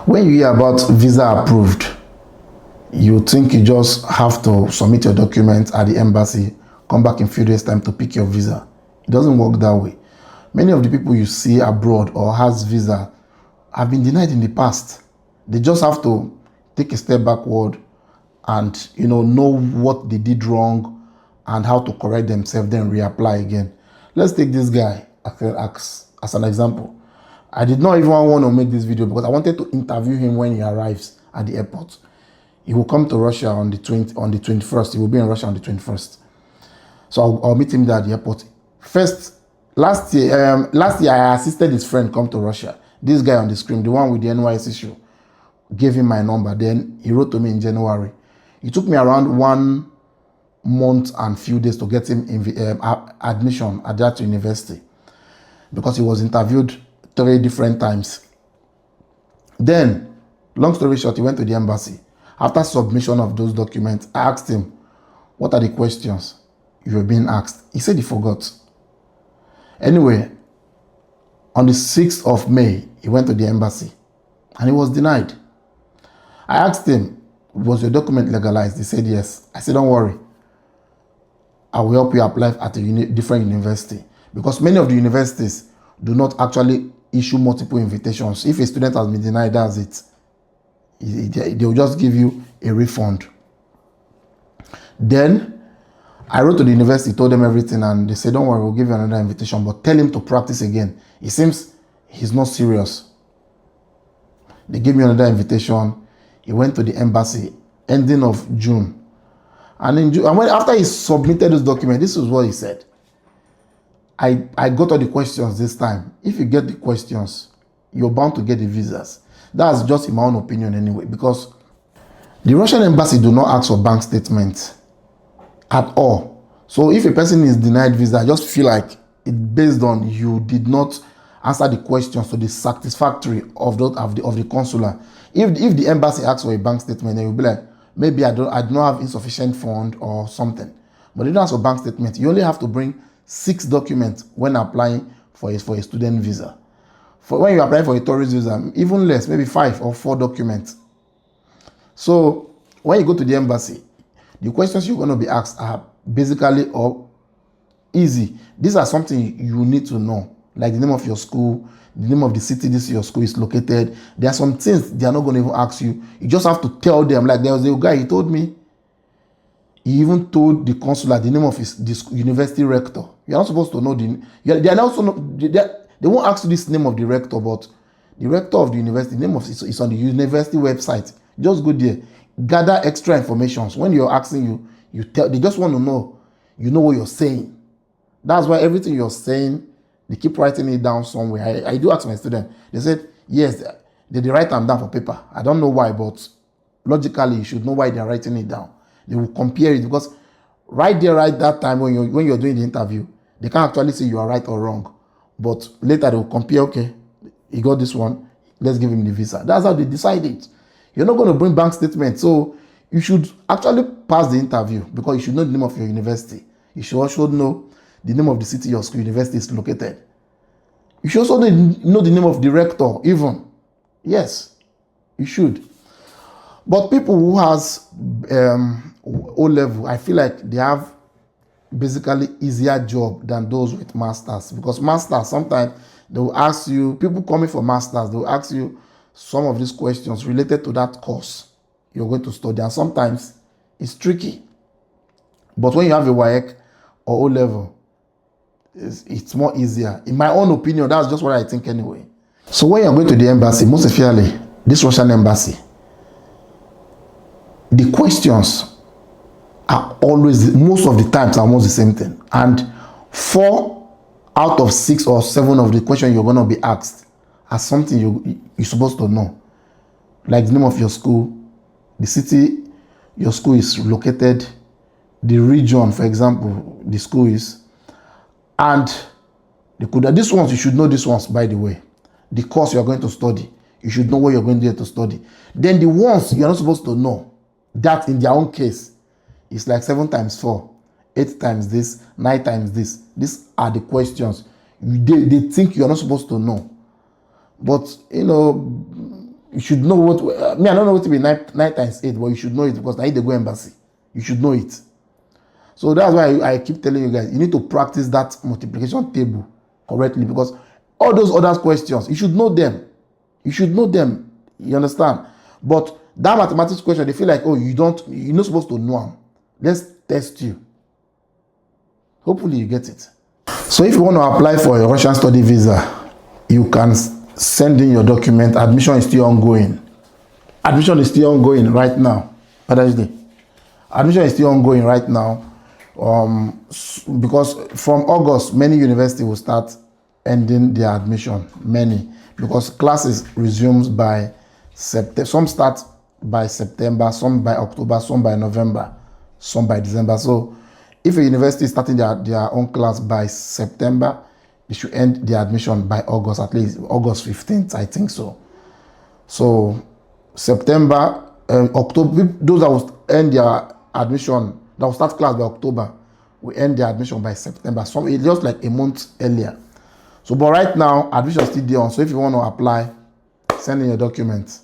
When you hear about visa approved, you think you just have to submit your documents at the embassy, come back in a few days time to pick your visa. It doesn't work that way. Many of the people you see abroad or has visa have been denied in the past. They just have to take a step backward and know what they did wrong and how to correct themselves, then reapply again. Let's take this guy as an example. I did not even want to make this video because I wanted to interview him when he arrives at the airport. He will come to Russia on the 21st. He will be in Russia on the 21st. So I'll meet him there at the airport. First, last year I assisted his friend come to Russia. This guy on the screen, the one with the NYS issue, gave him my number. Then he wrote to me in January. It took me around 1 month and few days to get him admission at that university because he was interviewed 3 different times. Then, long story short, he went to the embassy. After submission of those documents, I asked him, what are the questions you were being asked? He said he forgot. Anyway, on the 6th of May, he went to the embassy and he was denied. I asked him, was your document legalized? He said yes. I said, don't worry. I will help you apply at a different university because many of the universities do not actually issue multiple invitations. If a student has been denied, that's it. They will just give you a refund. Then I wrote to the university, told them everything, and they said, don't worry, we'll give you another invitation, but tell him to practice again. It seems he's not serious. They gave me another invitation. He went to the embassy ending of June. And in June, after he submitted this document, this is what he said. I got all the questions this time. If you get the questions, you're bound to get the visas. That's just in my own opinion anyway, because the Russian embassy do not ask for bank statements at all. So if a person is denied visa, I just feel like it based on you did not answer the questions to the satisfactory of the consular. If the embassy asks for a bank statement, then you'll be like, maybe I do not have insufficient fund or something. But they don't ask for bank statement. You only have to bring 6 documents when applying for a student visa. For when you apply for a tourist visa, even less, maybe 5 or 4 documents. So when you go to the embassy, the questions you're going to be asked are basically easy. These are something you need to know, like the name of your school, the name of the city your school is located. There are some things they are not going to even ask you. You just have to tell them. Like there was a guy, he told me, he even told the consular the name of this university rector. You're not supposed to know they are also not, they won't ask you this name of the rector, but the rector of the university, the name of it's on the university website. Just go there, gather extra information. When you're asking you tell, they just want to know, what you're saying. That's why everything you're saying, they keep writing it down somewhere. I do ask my students. They said, yes, they write them down for paper. I don't know why, but logically, you should know why they're writing it down. They will compare it because right that time when you're doing the interview, they can't actually say you are right or wrong. But later they will compare, okay, he got this one, let's give him the visa. That's how they decide it. You're not going to bring bank statements. So you should actually pass the interview because you should know the name of your university. You should also know the name of the city your school university is located. You should also know the name of the rector, even. Yes, you should. But people who has O level, I feel like they have basically easier job than those with masters, because masters sometimes they will ask you, people coming for masters, they will ask you some of these questions related to that course you're going to study, and sometimes it's tricky. But when you have a WAEC or O level, it's more easier. In my own opinion, that's just what I think anyway. So when you're going to the embassy, most especially this Russian embassy, the questions are always, most of the times, almost the same thing. And 4 out of 6 or 7 of the questions you're going to be asked are something you're supposed to know. Like the name of your school, the city your school is located, the region, for example, the school is, and these ones, you should know these ones, by the way. The course you're going to study, you should know what you're going there to study. Then the ones you're not supposed to know, that in their own case, it's like 7 times 4, 8 times this, 9 times this. These are the questions they think you're not supposed to know. But, You should know what, me, I don't know what to be 9 times 8, but you should know it because now they go embassy. You should know it. So that's why I keep telling you guys, you need to practice that multiplication table correctly, because all those other questions, you should know them. You should know them. You understand? But that mathematics question, they feel like, oh, you're not supposed to know them. Let's test you. Hopefully you get it. So if you want to apply for a Russian study visa, you can send in your document. Admission is still ongoing. Admission is still ongoing right now. Admission is still ongoing right now. Because from August, many universities will start ending their admission. Many, because classes resumes by September. Some start by September, some by October, some by November, some by December. So if a university is starting their own class by September, they should end their admission by August, at least August 15th, I think so. So September, October, those that will end their admission, that will start class by October, we end their admission by September. So it's just like a month earlier. So, but right now, admission is still there on. So if you want to apply, send in your documents.